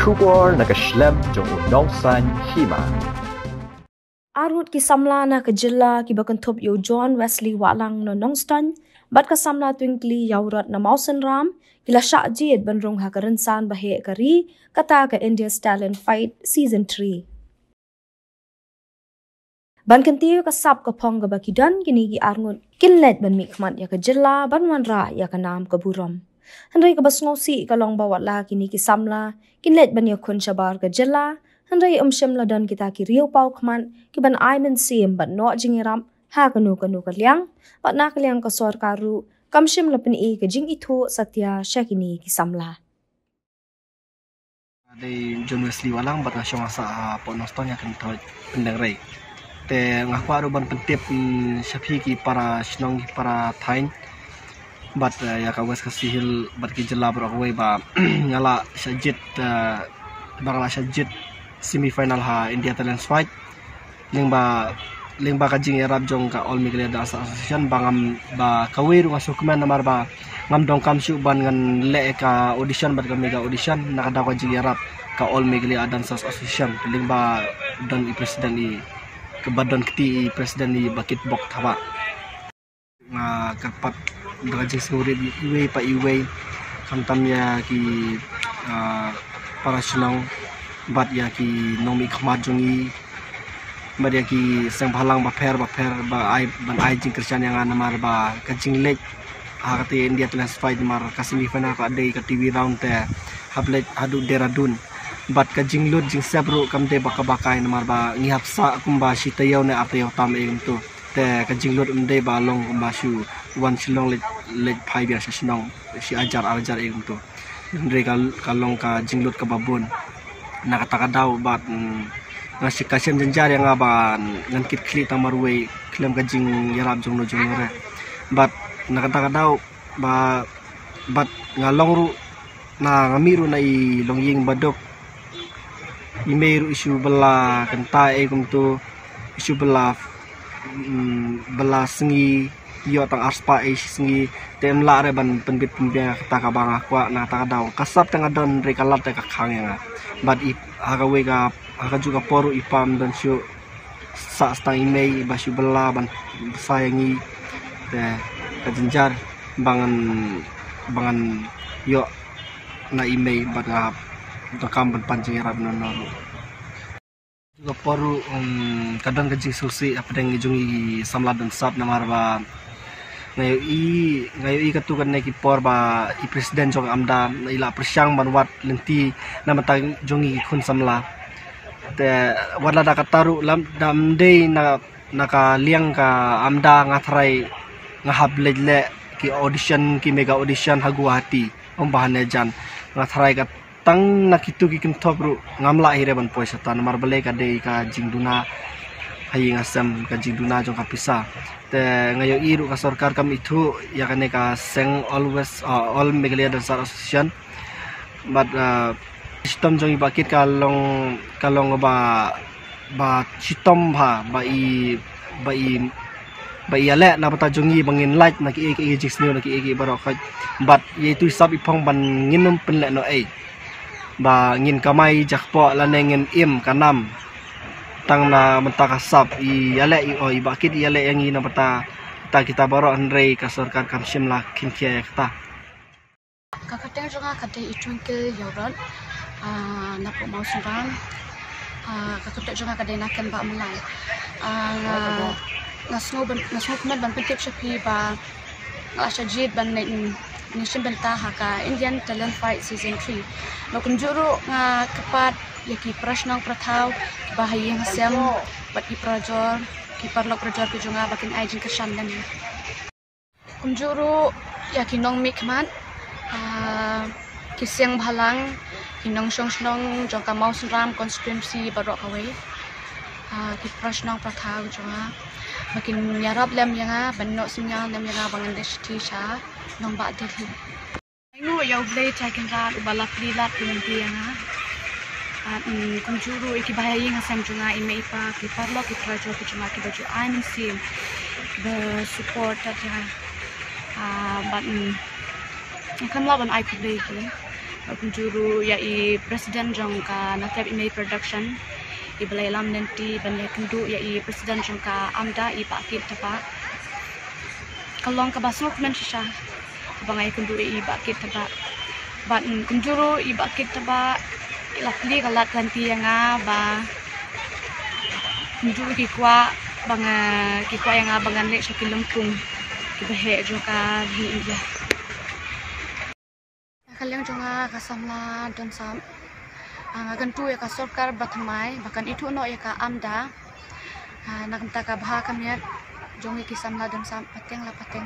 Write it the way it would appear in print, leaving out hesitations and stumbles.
Kubor nakaslem jong unongsan hima. Arut ki samla na ka jilla ki bakan yo John Wesley Walang no Nongstan, bat ka samla twinkly yaurat na Mausen Ram, kila Shajid banrong hakaransan bahe kari, kata ka India's Talent Fight Season 3. Ban kantiyo ka sap ka pong ka bakidan, kinigi arngut, kinlet ban mikmat ya ka jilla, ban wanra ya ka naam ka buram. Handray ka basngosi ka long bawat la kiniki samla, kinlet ban ya kun shabar ka jilla, Handray umshim ladan kita ki riau pau kman ki ban aimen sim ban no jingiram ha kanu kaliang bat na kaliang ka sor karu kamshim lapin I ka jing itu satya syakini ki samla. Di John Wesley Walang bat ngasyo masa po noston ya kan pendengrai. Te ngakwa ban pentip syafi ki para shnong ki para thain bat ya ka wes kasihil bat ki jela bro ba ngala syajit bangla syajit semifinal ha India Talent Fight lingba kajing erab jong ka All Meghalaya Dance Association bangam ba kawiru nga sukman namar ba ngam dong kam syu ban ngan le ka audition bat ka mega audition nakada kajing erab ka All Meghalaya Dance Association lingba don I presiden I kebadon keti presiden I bakit bok thaba nga kapat kajing suri iwe pa iwe kantam ya ki para sunong bat ya ki nomi khmat jongi bat ya ki sang bhalang ba pher ba ai jing kristian yang namar ba kajing lek hakati India Talent Fight mar ka semifinal ka dei ka TV round te hablet hadu deradun bat kajing lut jing sabru kamte baka namar ba ngihap sa kumba sitayaw na apayaw tam egum tu te kajing lut umde ba long kumba shu wan shilong let phai bia shinong si ajar egum tu ndre kalong ka jinglut ka babon nakataka daw bat ngasih kasihan jenjar yang aban ngkit kli tamarwe klem kajing yarab jong no jong re bat nakataka daw bat ngalong ru na ngamiru na I longying badok imeru isu bela kenta egum tu isu bela sengi yo tang arspa sengi tem la re ban penbit pembia kata ka bang akwa na ta daw kasap tang adon re kalat ka khang yang bat I agawe ka aga juga poru ipam dan syu sa stang imei basu bela ban sayangi te kajenjar bangan yo na imei bat ngap rekam ban pancing rab no juga poru kadang kajing susi apa deng jungi samla dan sap namar ba ngayo I katukan na kipor ba I presiden jong amda ila persyang banwat lenti na matang jongi kun samla te wala da kataru lam damde na nakaliang ka amda ngathrai ngahablele ki audition ki mega audition haguhati bahan jan ngathrai ka tang nakitu ki kinthop ru ngamla hire ban poisa tan marbale ka dei ka jingduna hayi ngasam ka jingduna jong ka pisa te ngayo iru ka sarkar kam itu ya kane ka seng always All Meghalaya Dance Association but sistem jong ibakit kalong ba sistem ba I ale na bata jongi bangin light na ki jisnu na ki barokat but yaitu sab ipong ban nginum penle no ba ngin kamai jakpo lanengin im kanam tang na mentakasap I bakit I ale yang ina bata kita baro andre ka sarkar kamshim la kinkia kata kakateng jonga kate itungkel yaurat na po Mausen Ram kakateng jonga kade nakan ba mulai ngasno kuman ban pentip syapi ba ngasajid ban nishin benta haka Indian Talent Fight Season 3 no kunjuru nga kapat yaki prashnang prathaw bahayang hasem bat ki projor ki parlok projor ki jonga bakin ajin kashandan kunjuru yaki nong mikman kisyang bhalang hinong shnong jongka Mausen Ram constituency barok away ki prashnang prathaw jonga bakin yarab lem yanga banno sinyal lem yanga bangan deshti sha nong ba delhi ngo yaw blade taken rat bala prilat pinti yanga kunjuru iki bahayang hasam junga ime ipa ki parlo ki prajo ki junga ki baju I'm sim the support that ya but kan laban I could ki kunjuru ya i presiden jongka natap email production i balai lam nanti banyak kendu ya i presiden jongka amda i pakit tapa kalong kabasok men sisa bangai kendu i pakit tapa bat kunjuru i pakit tapa lakli kalat kanti yang ba kunjuru kikwa yang bangan lek sakit lempung kibahe jongka di India. Kalian juga kasamla dan sam gantu ya ka sorkar batmai bahkan itu no ya ka amda nak ka baha kamiat jongi kisamla dan sam pateng la pateng